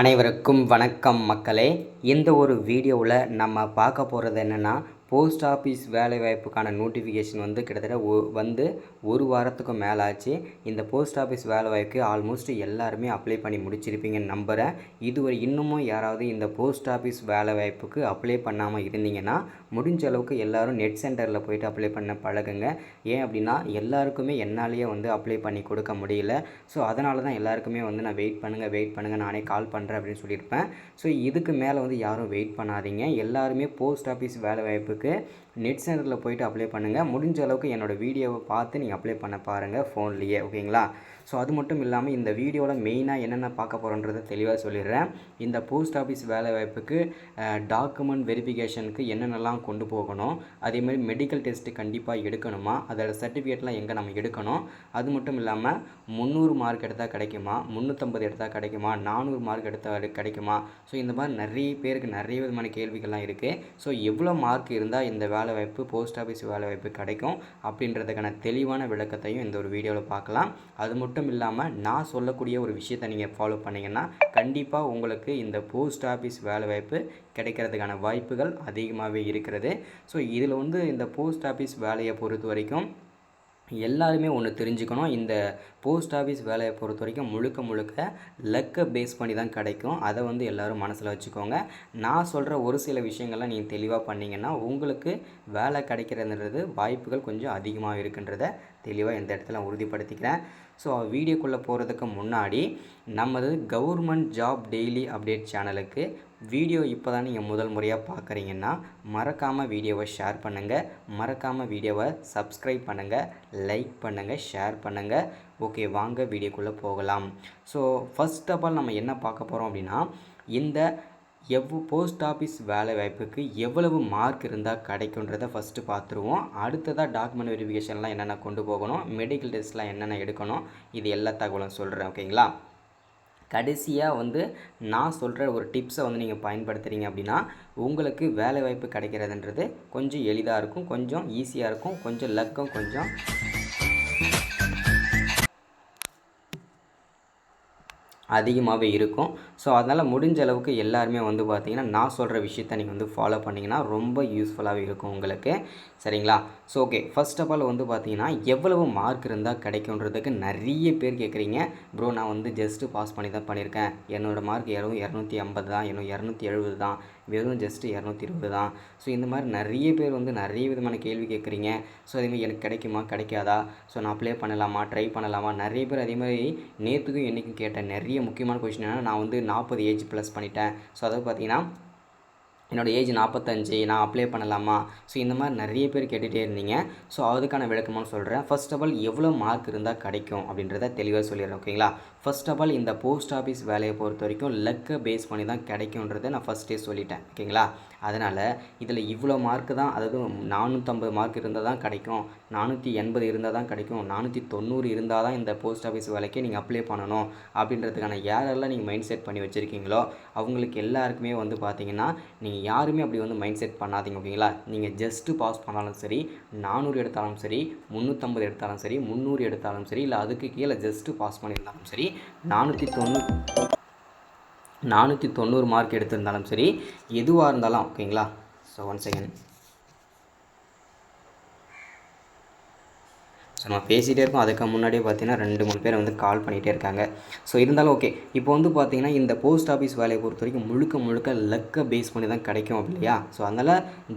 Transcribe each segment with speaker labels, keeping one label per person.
Speaker 1: அனைவருக்கும் வணக்கம் மக்களே. இந்த ஒரு வீடியோவில் நம்ம பார்க்க போகிறது என்னென்னா, போஸ்ட் ஆஃபீஸ் வேலைவாய்ப்புக்கான நோட்டிஃபிகேஷன் கிட்டத்தட்ட ஒரு வாரத்துக்கு மேலே ஆச்சு. இந்த போஸ்ட் ஆஃபீஸ் வேலைவாய்ப்புக்கு ஆல்மோஸ்ட் எல்லாருமே அப்ளை பண்ணி முடிச்சிருப்பீங்கன்னு நம்புகிறேன். இதுவரை இன்னமும் யாராவது இந்த போஸ்ட் ஆஃபீஸ் வேலைவாய்ப்புக்கு அப்ளை பண்ணாமல் இருந்தீங்கன்னா, முடிஞ்ச அளவுக்கு எல்லோரும் நெட் சென்டரில் போய்ட்டு அப்ளை பண்ண பழகுங்க. ஏன் அப்படின்னா எல்லாருக்குமே என்னாலேயே அப்ளை பண்ணி கொடுக்க முடியல. ஸோ அதனால தான் எல்லாருக்குமே நான் வெயிட் பண்ணுங்கள் நானே கால் பண்ணுறேன் அப்படின்னு சொல்லியிருப்பேன். ஸோ இதுக்கு மேலே யாரும் வெயிட் பண்ணாதீங்க. எல்லாருமே போஸ்ட் ஆஃபீஸ் வேலைவாய்ப்புக்கு நெட் சென்டரில் போய்ட்டு அப்ளை பண்ணுங்கள். முடிஞ்ச அளவுக்கு என்னோடய வீடியோவை பார்த்து நீங்கள் அப்ளை பண்ண பாருங்கள் ஃபோன்லேயே. ஓகேங்களா? ஸோ அது மட்டும் இல்லாமல் இந்த வீடியோவில் மெயினாக என்னென்ன பார்க்க போகிறோன்றதை தெளிவாக சொல்லிடுறேன். இந்த போஸ்ட் ஆஃபீஸ் வேலைவாய்ப்புக்கு டாக்குமெண்ட் வெரிஃபிகேஷனுக்கு என்னென்னலாம் கொண்டு போகணும், அதேமாதிரி மெடிக்கல் டெஸ்ட்டு கண்டிப்பாக எடுக்கணுமா, அதோட சர்டிஃபிகேட்லாம் எங்கே நம்ம எடுக்கணும், அது மட்டும் இல்லாமல் 300 மார்க் எடுத்தால் கிடைக்குமா, 350 எடுத்தால் கிடைக்குமா, 400 மார்க் எடுத்தால் கிடைக்குமா. ஸோ இந்த மாதிரி நிறைய பேருக்கு நிறைய விதமான கேள்விகள்லாம் இருக்குது. ஸோ எவ்வளோ மார்க் இருந்தால் இந்த வேலைவாய்ப்பு போஸ்ட் ஆஃபீஸ் வேலைவாய்ப்பு கிடைக்கும் அப்படின்றதுக்கான தெளிவான விளக்கத்தையும் இந்த ஒரு வீடியோவில் பார்க்கலாம். அது மட்டும் இல்லாமல் நான் சொல்லக்கூடிய ஒரு விஷயத்தை நீங்கள் ஃபாலோ பண்ணிங்கன்னா கண்டிப்பாக உங்களுக்கு இந்த போஸ்ட் ஆஃபீஸ் வேலைவாய்ப்பு கிடைக்கிறதுக்கான வாய்ப்புகள் அதிகமாகவே இருக்கிறது. ஸோ இதில் இந்த போஸ்ட் ஆஃபீஸ் வேலையை பொறுத்த வரைக்கும் எல்லாருமே ஒன்று தெரிஞ்சுக்கணும். இந்த போஸ்ட் ஆஃபீஸ் வேலையை பொறுத்த வரைக்கும் முழுக்க லக்கை பேஸ் பண்ணி தான் கிடைக்கும். அதை எல்லோரும் மனசில் வச்சுக்கோங்க. நான் சொல்கிற ஒரு சில விஷயங்கள்லாம் நீங்கள் தெளிவாக பண்ணிங்கன்னா உங்களுக்கு வேலை கிடைக்கிறதுன்றது வாய்ப்புகள் கொஞ்சம் அதிகமாக இருக்குன்றதை தெளிவாக இந்த இடத்துல உறுதிப்படுத்திக்கிறேன். ஸோ வீடியோக்குள்ளே போகிறதுக்கு முன்னாடி நமது கவர்மெண்ட் ஜாப் டெய்லி அப்டேட் சேனலுக்கு வீடியோ இப்போ தான் நீங்கள் முதல் முறையாக பார்க்குறீங்கன்னா மறக்காமல் வீடியோவை ஷேர் பண்ணுங்கள், மறக்காமல் வீடியோவை சப்ஸ்கிரைப் பண்ணுங்கள், லைக் பண்ணுங்கள், ஷேர் பண்ணுங்கள். ஓகே, வாங்க வீடியோக்குள்ளே போகலாம். ஸோ ஃபர்ஸ்ட் ஆஃப் ஆல் நம்ம என்ன பார்க்க போகிறோம் அப்படின்னா, இந்த போஸ்ட் ஆஃபீஸ் வேலை வாய்ப்புக்கு எவ்வளவு மார்க் இருந்தால் கிடைக்குன்றதை ஃபஸ்ட்டு பார்த்துருவோம். அடுத்ததாக டாக்குமெண்ட் வெரிஃபிகேஷன்லாம் என்னென்ன கொண்டு போகணும், மெடிக்கல் டெஸ்ட்லாம் என்னென்ன எடுக்கணும், இது எல்லா தகவலும் சொல்கிறேன். ஓகேங்களா? கடைசியாக நான் சொல்கிற ஒரு டிப்ஸை நீங்கள் பயன்படுத்துகிறீங்க அப்படின்னா உங்களுக்கு வேலை வாய்ப்பு கிடைக்கிறதுன்றது கொஞ்சம் எளிதாக இருக்கும், கொஞ்சம் ஈஸியாக இருக்கும், கொஞ்சம் லக்கும் கொஞ்சம் அதிகமாகவே இருக்கும். ஸோ அதனால் முடிஞ்ச அளவுக்கு எல்லாருமே பார்த்திங்கன்னா நான் சொல்கிற விஷயத்த நீங்கள் ஃபாலோ பண்ணிங்கன்னா ரொம்ப யூஸ்ஃபுல்லாகவே இருக்கும் உங்களுக்கு. சரிங்களா? So okay, first of all பார்த்திங்கன்னா எவ்வளவு மார்க் இருந்தால் கிடைக்குன்றதுக்கு நிறைய பேர் கேட்குறீங்க. ப்ரோ நான் ஜஸ்ட்டு பாஸ் பண்ணி தான் பண்ணியிருக்கேன், என்னோடய மார்க் 250 தான், இன்னும் 270 தான், வெறும் ஜஸ்ட்டு 220 தான். ஸோ இந்த மாதிரி நிறைய பேர் நிறைய விதமான கேள்வி கேட்குறீங்க. ஸோ அதேமாதிரி எனக்கு கிடைக்குமா கிடைக்காதா, ஸோ நான் அப்ளை பண்ணலாமா ட்ரை பண்ணலாமா, நிறைய பேர் அதேமாதிரி நேற்றுக்கும் என்றைக்கும் கேட்டேன். நிறைய முக்கியமான கொஸ்டின் என்னென்னா, நான் 40 ஏஜ் ப்ளஸ் பண்ணிட்டேன், ஸோ அதாவது பார்த்திங்கன்னா என்னோடய ஏஜ் 45, நான் அப்ளை பண்ணலாமா. ஸோ இந்த மாதிரி நிறைய பேர் கேட்டுகிட்டே இருந்தீங்க. ஸோ அதுக்கான விளக்கமாக சொல்கிறேன். ஃபர்ஸ்ட் ஆஃப் ஆல் எவ்வளோ மார்க் இருந்தால் கிடைக்கும் அப்படின்றத தெளிவாக சொல்லிடுறேன். ஓகேங்களா? ஃபர்ஸ்ட் ஆஃப் ஆல் இந்த போஸ்ட் ஆஃபீஸ் வேலையை பொறுத்த வரைக்கும் லக்கை பேஸ் பண்ணி தான் கிடைக்குன்றதை நான் ஃபஸ்ட்டே சொல்லிட்டேன். ஓகேங்களா? அதனால் இதில் இவ்வளோ மார்க்கு தான், அதாவது 450 மார்க் இருந்தால் தான் கிடைக்கும், 480 இருந்தால் தான் கிடைக்கும், 490 இருந்தால் தான் இந்த போஸ்ட் ஆஃபீஸ் வேலைக்கு நீங்கள் அப்ளை பண்ணணும் அப்படின்றதுக்கான யாரெல்லாம் நீங்கள் மைண்ட் செட் பண்ணி வச்சுருக்கீங்களோ அவங்களுக்கு எல்லாருக்குமே பார்த்திங்கன்னா நீங்கள் யாருமே அப்படி மைண்ட் செட் பண்ணாதீங்க. ஓகேங்களா? நீங்கள் ஜஸ்ட்டு பாஸ் பண்ணாலும் சரி, 400 எடுத்தாலும் சரி, 350 எடுத்தாலும் சரி, 300 எடுத்தாலும் சரி, இல்லை அதுக்கு கீழே ஜஸ்ட்டு பாஸ் பண்ணியிருந்தாலும் சரி, 490 மார்க் எடுத்திருந்தாலும் சரி, எதுவாக இருந்தாலும். ஓகேங்களா? So one second. ஸோ நம்ம பேசிகிட்டே இருக்கோம், அதுக்கு முன்னாடியே பார்த்தீங்கன்னா 2-3 பேர் கால் பண்ணிகிட்டே இருக்காங்க. ஸோ இருந்தாலும் ஓகே, இப்போ பார்த்தீங்கன்னா இந்த போஸ்ட் ஆஃபீஸ் வேலையை பொறுத்த வரைக்கும் முழுக்க லக்கை பேஸ் பண்ணி தான் கிடைக்கும் இல்லையா? ஸோ அதனால்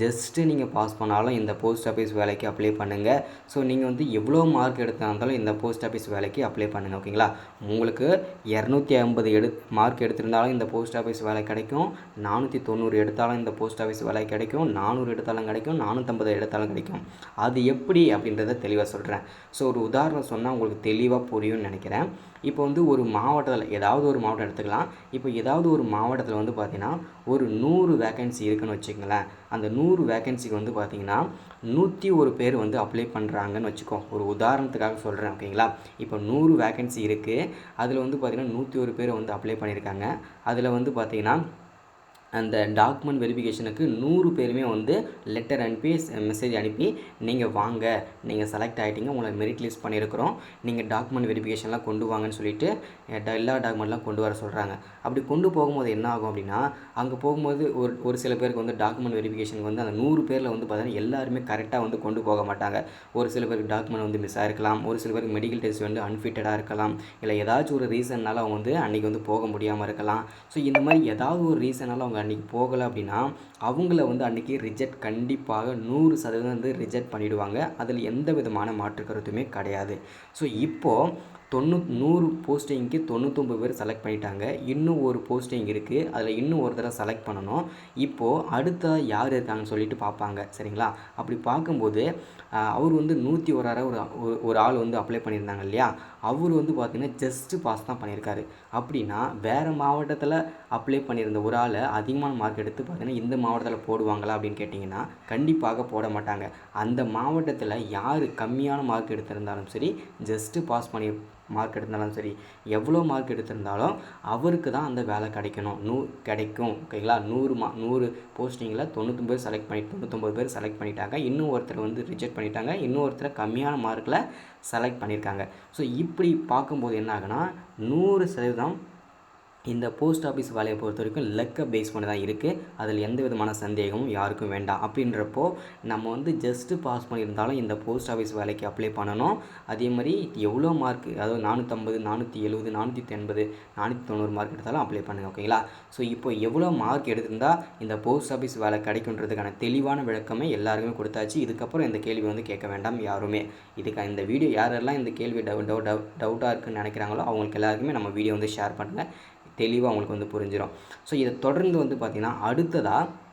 Speaker 1: ஜஸ்ட்டு நீங்கள் பாஸ் பண்ணாலும் இந்த போஸ்ட் ஆஃபீஸ் வேலைக்கு அப்ளை பண்ணுங்கள். ஸோ நீங்கள் எவ்வளோ மார்க் எடுத்தாலும் இந்த போஸ்ட் ஆஃபீஸ் வேலைக்கு அப்ளை பண்ணுங்கள். ஓகேங்களா? உங்களுக்கு 250 மார்க் எடுத்திருந்தாலும் இந்த போஸ்ட் ஆஃபீஸ் வேலை கிடைக்கும், 490 எடுத்தாலும் இந்த போஸ்ட் ஆஃபீஸ் வேலை கிடைக்கும், 400 எடுத்தாலும் கிடைக்கும், 450 எடுத்தாலும் கிடைக்கும். அது எப்படி அப்படின்றத தெளிவாக சொல்கிறேன். ஸோ ஒரு உதாரணம் சொன்னால் உங்களுக்கு தெளிவாக புரியும்னு நினைக்கிறேன். இப்போ ஒரு மாவட்டத்தில், ஏதாவது ஒரு மாவட்டம் எடுத்துக்கலாம். இப்போ ஏதாவது ஒரு மாவட்டத்தில் பார்த்திங்கன்னா ஒரு 100 வேக்கன்சி இருக்குதுன்னு வச்சுக்கங்களேன். அந்த 100 வேக்கன்சிக்கு பார்த்திங்கன்னா 101 பேர் அப்ளை பண்ணுறாங்கன்னு வச்சுக்கோ. ஒரு உதாரணத்துக்காக சொல்கிறேன். ஓகேங்களா? இப்போ 100 வேக்கன்சி இருக்குது, அதில் பார்த்திங்கன்னா 101 பேர் அப்ளை பண்ணியிருக்காங்க. அதில் பார்த்திங்கன்னா அந்த டாக்குமெண்ட் வெரிஃபிகேஷனுக்கு 100 பேருமே வந்து லெட்டர் அனுப்பி மெசேஜ் அனுப்பி நீங்கள் வாங்க, நீங்கள் செலக்ட் ஆகிட்டீங்க, உங்களை மெரிட் லிஸ்ட் பண்ணியிருக்கிறோம், நீங்கள் டாக்குமெண்ட் வெரிஃபிகேஷன்லாம் கொண்டு வாங்கன்னு சொல்லிட்டு எல்லா டாக்குமெண்ட்லாம் கொண்டு வர சொல்கிறாங்க. அப்படி கொண்டு போகும்போது என்ன ஆகும் அப்படின்னா, அங்கே போகும்போது ஒரு சில பேருக்கு வந்து டாக்குமெண்ட் வெரிஃபிகேஷனுக்கு வந்து அந்த 100 பேரில் வந்து பார்த்தீங்கன்னா எல்லாருமே கரெக்டாக வந்து கொண்டு போக மாட்டாங்க. ஒரு சில பேருக்கு டாக்குமெண்ட் வந்து மிஸ் ஆகிருக்கலாம், ஒரு சில பேருக்கு மெடிக்கல் டெஸ்ட் வந்து அன்ஃபிட்டடாக இருக்கலாம், இல்லை ஏதாச்சும் ஒரு ரீசன்னால் அவங்க வந்து அன்றைக்கி வந்து போக முடியாமல் இருக்கலாம். ஸோ இந்த மாதிரி ஏதாவது ஒரு ரீசனால் அவங்க அன்றைக்கி போகலை அப்படின்னா அவங்கள வந்து அன்றைக்கி ரிஜெக்ட் கண்டிப்பாக 100% வந்து ரிஜெக்ட் பண்ணிவிடுவாங்க. அதில் எந்த விதமான மாற்று கருத்துமே கிடையாது. ஸோ இப்போது 100 போஸ்டிங்க்கு 99 பேர் செலக்ட் பண்ணிட்டாங்க. இன்னும் ஒரு போஸ்டிங் இருக்குது, அதில் இன்னும் ஒரு தடவை செலக்ட் பண்ணணும். இப்போது அடுத்த யார் இருக்காங்கன்னு சொல்லிட்டு பார்ப்பாங்க, சரிங்களா? அப்படி பார்க்கும்போது அவர் வந்து 101 ஒரு ஆள் வந்து அப்ளை பண்ணியிருந்தாங்க இல்லையா, அவர் வந்து பார்த்திங்கன்னா ஜஸ்ட்டு பாஸ் தான் பண்ணியிருக்காரு. அப்படின்னா வேறு மாவட்டத்தில் அப்ளை பண்ணியிருந்த ஒரு ஆளை அதிகமான மார்க் எடுத்து பார்த்திங்கன்னா இந்த மாவட்டத்தில் போடுவாங்களா அப்படின்னு கேட்டிங்கன்னா கண்டிப்பாக போட மாட்டாங்க. அந்த மாவட்டத்தில் யார் கம்மியான மார்க் எடுத்திருந்தாலும் சரி, ஜஸ்ட்டு பாஸ் பண்ணி மார்க் எடுத்திருந்தாலும் சரி, எவ்வளோ மார்க் எடுத்திருந்தாலும் அவருக்கு தான் அந்த வேலை கிடைக்கும். ஓகேங்களா? 100 போஸ்டிங்கில் 99 பேர் செலக்ட் பண்ணிட்டாங்க. இன்னும் ஒருத்தர் வந்து ரிஜெக்ட் பண்ணிட்டாங்க, இன்னும் ஒருத்தர் கம்மியான மார்க்கில் செலக்ட் பண்ணியிருக்காங்க. ஸோ இப்படி பார்க்கும்போது என்ன ஆகுனா 100% இந்த போஸ்ட் ஆஃபீஸ் வேலையை பொறுத்த வரைக்கும் லக்கை பேஸ் பண்ணி தான் இருக்குது. அதில் எந்த விதமான சந்தேகமும் யாருக்கும் வேண்டாம். அப்படின்றப்போ நம்ம வந்து ஜஸ்ட்டு பாஸ் பண்ணியிருந்தாலும் இந்த போஸ்ட் ஆஃபீஸ் வேலைக்கு அப்ளை பண்ணணும். அதே மாதிரி எவ்வளோ மார்க், அதாவது 450, 470, 480, 490 மார்க் எடுத்தாலும் அப்ளை பண்ணுங்கள். ஓகேங்களா? ஸோ இப்போ எவ்வளோ மார்க் எடுத்திருந்தால் இந்த போஸ்ட் ஆஃபீஸ் வேலை கிடைக்குன்றதுக்கான தெளிவான விளக்கமே எல்லாருக்குமே கொடுத்தாச்சு. இதுக்கப்புறம் இந்த கேள்வி வந்து கேட்க வேண்டாம் யாருமே. இந்த வீடியோ யாரெல்லாம் இந்த கேள்வி டவுட்டாக இருக்குன்னு நினைக்கிறாங்களோ அவங்களுக்கு எல்லாருக்குமே நம்ம வீடியோ வந்து ஷேர் பண்ணுங்கள். தெளிவாக அவங்களுக்கு வந்து புரிஞ்சிடும். ஸோ இதை தொடர்ந்து வந்து பார்த்திங்கன்னா அடுத்ததாக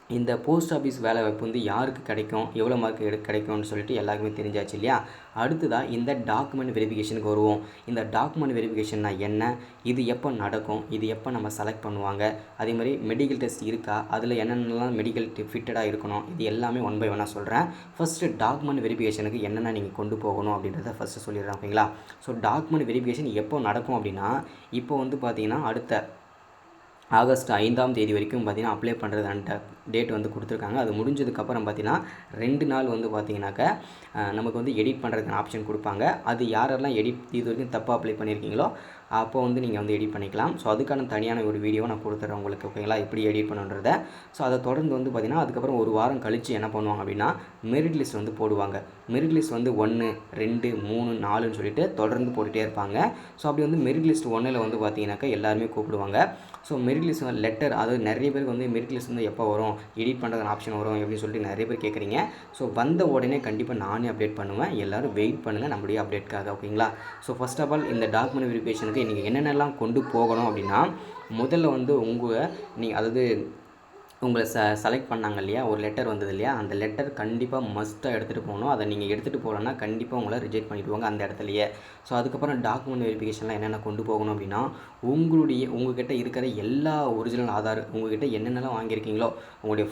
Speaker 1: இந்த போஸ்ட் ஆஃபீஸ் வேலை வாய்ப்பு வந்து யாருக்கு கிடைக்கும், எவ்வளோ மார்க் கிடைக்கும்னு சொல்லிட்டு எல்லாருக்குமே தெரிஞ்சாச்சு இல்லையா? அடுத்ததாக இந்த டாக்குமெண்ட் வெரிஃபிகேஷனுக்கு வருவோம். இந்த டாக்குமெண்ட் வெரிஃபிகேஷன்னா என்ன, இது எப்போ நடக்கும், இது எப்போ நம்ம செலக்ட் பண்ணுவாங்க, அதே மாதிரி மெடிக்கல் டெஸ்ட் இருக்கா, அதில் என்னென்னலாம் மெடிக்கல் ஃபிட்டடாக இருக்கணும், இது எல்லாமே ஒன் பை ஒன்னாக சொல்கிறேன். ஃபஸ்ட்டு டாக்குமெண்ட் வெரிஃபிகேஷனுக்கு என்னென்ன நீங்கள் கொண்டு போகணும் அப்படின்றத ஃபஸ்ட்டு சொல்லிடுறேன். ஓகேங்களா? ஸோ டாக்குமெண்ட் வெரிஃபிகேஷன் எப்போ நடக்கும் அப்படின்னா, இப்போ வந்து பார்த்திங்கன்னா அடுத்த ஆகஸ்ட் 5ஆம் தேதி வரைக்கும் பார்த்திங்கன்னா அப்ளை பண்ணுறதுன்ற டேட் வந்து கொடுத்துருக்காங்க. அது முடிஞ்சதுக்கப்புறம் பார்த்திங்கன்னா 2 நாள் வந்து பார்த்திங்கனாக்கா நமக்கு வந்து எடிட் பண்ணுறதுக்கான ஆப்ஷன் கொடுப்பாங்க. அது யாரெல்லாம் இது வரைக்கும் தப்பாக அப்ளை பண்ணியிருக்கீங்களோ அப்போ வந்து நீங்கள் வந்து எடிட் பண்ணிக்கலாம். ஸோ அதுக்கான தனியான ஒரு வீடியோ நான் கொடுத்துட்றேன் உங்களுக்கு. ஓகேங்களா? எப்படி எடிட் பண்ணுன்றதை. ஸோ அதை தொடர்ந்து வந்து பார்த்திங்கன்னா அதுக்கப்புறம் ஒரு வாரம் கழித்து என்ன பண்ணுவாங்க அப்படின்னா மெரிட் லிஸ்ட் வந்து போடுவாங்க. மெரிட் லிஸ்ட் வந்து 1, 2, 3, 4ன்னு சொல்லிட்டு தொடர்ந்து போட்டுகிட்டே இருப்பாங்க. ஸோ அப்படி வந்து மெரிட் லிஸ்ட் 1ல் வந்து பார்த்திங்கனாக்கா எல்லாருமே கூப்பிடுவாங்க. ஸோ மெரிட் லிஸ்ட் லெட்டர், அதாவது நிறைய பேருக்கு வந்து மெரிட் லிஸ்ட் வந்து எப்போ வரும், எடிட் பண்ணுறதுக்கு ஆப்ஷன் வரும் அப்படின்னு சொல்லிட்டு நிறைய பேர் கேட்குறீங்க. ஸோ வந்த உடனே கண்டிப்பாக நானே அப்டேட் பண்ணுவேன். எல்லோரும் வெயிட் பண்ணுங்கள் நம்முடைய அப்டேட்காக. ஓகேங்களா? ஸோ ஃபர்ஸ்ட் ஆஃப் ஆல் இந்த டாக்குமெண்ட் வெரிஃபிகேஷனுக்கு நீங்கள் என்னென்னலாம் கொண்டு போகணும் அப்படின்னா, முதல்ல வந்து அதாவது உங்களை செலக்ட் பண்ணாங்க இல்லையா, ஒரு லெட்டர் வந்தது இல்லையா, அந்த லெட்டர் கண்டிப்பாக மஸ்ட்டாக எடுத்துகிட்டு போகணும். அதை நீங்கள் எடுத்துகிட்டு போகலன்னா கண்டிப்பாக உங்களை ரிஜெக்ட் பண்ணிவிடுவாங்க அந்த இடத்துலையே. ஸோ அதுக்கப்புறம் டாக்குமெண்ட் வெரிஃபிகேஷன்லாம் என்னென்ன கொண்டு போகணும் அப்படின்னா, உங்கள்கிட்ட இருக்கிற எல்லா ஒரிஜினல் ஆதார், உங்கள்கிட்ட என்னென்னலாம் வாங்கியிருக்கீங்களோ உங்களுடைய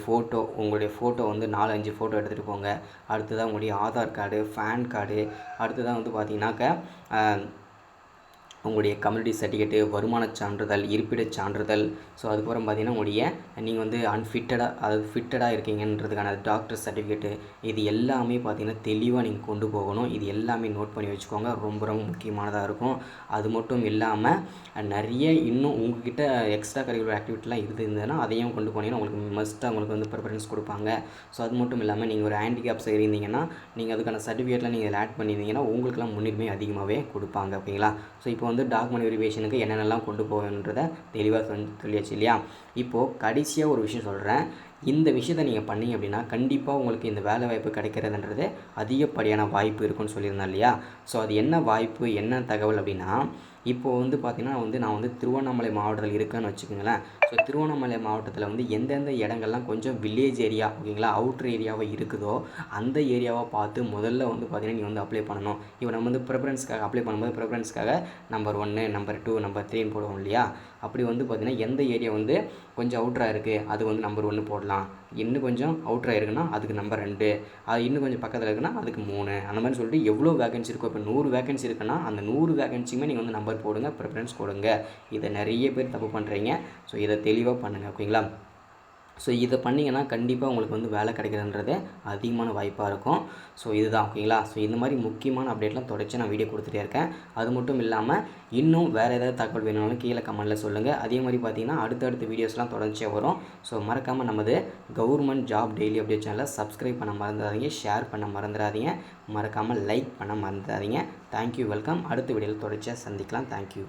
Speaker 1: ஃபோட்டோ வந்து 4-5 ஃபோட்டோ எடுத்துகிட்டு போங்க. அடுத்ததாக உங்களுடைய ஆதார் கார்டு, பேன் கார்டு, அடுத்ததாக வந்து பார்த்தீங்கன்னாக்கா உங்களுடைய கம்யூனிட்டி சர்டிஃபிகேட்டு, வருமானச் சான்றிதழ், இருப்பிடச் சான்றிதழ். ஸோ அதுக்கப்புறம் பார்த்திங்கன்னா நீங்கள் வந்து ஃபிட்டடாக இருக்கீங்கன்றதுக்கான டாக்டர் சர்டிஃபிகேட்டு, இது எல்லாமே பார்த்திங்கன்னா தெளிவாக நீங்கள் கொண்டு போகணும். இது எல்லாமே நோட் பண்ணி வச்சுக்கோங்க. ரொம்ப ரொம்ப முக்கியமானதாக இருக்கும். அது மட்டும் இல்லாமல் நிறைய இன்னும் உங்கள்கிட்ட எக்ஸ்ட்ரா கரிக்குலர் ஆக்டிவிட்டிலாம் இருந்ததுன்னா அதையும் கொண்டு போனீங்கன்னா உங்களுக்கு வந்து ப்ரிஃபரன்ஸ் கொடுப்பாங்க. ஸோ அது மட்டும் இல்லாமல் நீங்கள் ஒரு ஹேண்டிகேப்ஸ் இருந்தீங்கன்னா நீங்கள் அதுக்கான சர்டிஃபிகேட்லாம் நீங்கள் ஆட் பண்ணியிருந்தீங்கன்னா உங்களுக்குலாம் முன்னுரிமை அதிகமாகவே கொடுப்பாங்க. ஓகேங்களா? ஸோ இப்போ வந்து டாக்குமெண்ட் வெரிஃபிகேஷனுக்கு என்னென்னலாம் கொண்டு போகணுன்றதை தெளிவாக சொல்லியாச்சு இல்லையா? இப்போது கடைசியாக ஒரு விஷயம் சொல்கிறேன். இந்த விஷயத்தை நீங்கள் பண்ணிங்க அப்படின்னா கண்டிப்பாக உங்களுக்கு இந்த வேலை வாய்ப்பு கிடைக்கிறதுன்றது அதிகப்படியான வாய்ப்பு இருக்குன்னு சொல்லியிருந்தேன் இல்லையா? ஸோ அது என்ன வாய்ப்பு, என்ன தகவல் அப்படின்னா, இப்போது வந்து பார்த்திங்கன்னா நான் வந்து திருவண்ணாமலை மாவட்டத்தில் இருக்கேன்னு வச்சுக்கோங்களேன். ஸோ திருவண்ணாமலை மாவட்டத்தில் வந்து எந்தெந்த இடங்கள்லாம் கொஞ்சம் வில்லேஜ் ஏரியா, ஓகேங்களா, அவுட்ரு ஏரியாவாக இருக்குதோ அந்த ஏரியாவை பார்த்து முதல்ல வந்து பார்த்திங்கன்னா நீங்கள் வந்து அப்ளை பண்ணணும். இப்போ நம்ம வந்து ப்ரிஃபரன்ஸ்க்காக அப்ளை பண்ணும்போது ப்ரிஃபரன்ஸ்க்காக நம்பர் 1, நம்பர் 2, நம்பர் 3ன்னு போடுவோம் இல்லையா? அப்படி வந்து பார்த்திங்கன்னா எந்த ஏரியா வந்து கொஞ்சம் அவுட்ராக இருக்குது அது வந்து நம்பர் 1 போடலாம். போடலாம். இன்னும் கொஞ்சம் அவுட்டராக இருக்குன்னா அதுக்கு நம்பர் 2, அது இன்னும் கொஞ்சம் பக்கத்தில் இருக்குன்னா அதுக்கு 3, அந்த மாதிரி சொல்லிட்டு எவ்வளோ வேகன்சி இருக்கோ. இப்போ 100 வேகன்சி இருக்குன்னா அந்த 100 வேகன்சியுமே நீங்கள் வந்து நம்பர் போடுங்க, ப்ரிஃபரன்ஸ் கொடுங்க. இதை நிறைய பேர் தப்பு பண்ணுறீங்க. ஸோ இதை தெளிவாக பண்ணுங்கள், ஓகேங்களா? ஸோ இதை பண்ணிங்கன்னா கண்டிப்பாக உங்களுக்கு வந்து வேலை கிடைக்கிறதுன்றது அதிகமான வாய்ப்பாக இருக்கும். ஸோ இதுதான், ஓகேங்களா? ஸோ இந்த மாதிரி முக்கியமான அப்டேட்லாம் தொடர்ச்சி நான் வீடியோ கொடுத்துட்டே இருக்கேன். அது மட்டும் இல்லாமல் இன்னும் வேறு ஏதாவது தகவல் வேணும்னாலும் கீழே கமெண்ட்டில் சொல்லுங்கள். அதே மாதிரி பார்த்தீங்கன்னா அடுத்தடுத்த வீடியோஸ்லாம் தொடர்ச்சியாக வரும். ஸோ மறக்காமல் நமது கவர்மெண்ட் ஜாப் டெய்லி அப்டேட் சேனலை சப்ஸ்கிரைப் பண்ண மறந்துடாதீங்க, ஷேர் பண்ண மறந்துடாதீங்க, மறக்காமல் லைக் பண்ண மறந்துடாதீங்க. Thank you, welcome. அடுத்த வீடியோவில் தொடர்ச்சியாக சந்திக்கலாம். தேங்க்யூ.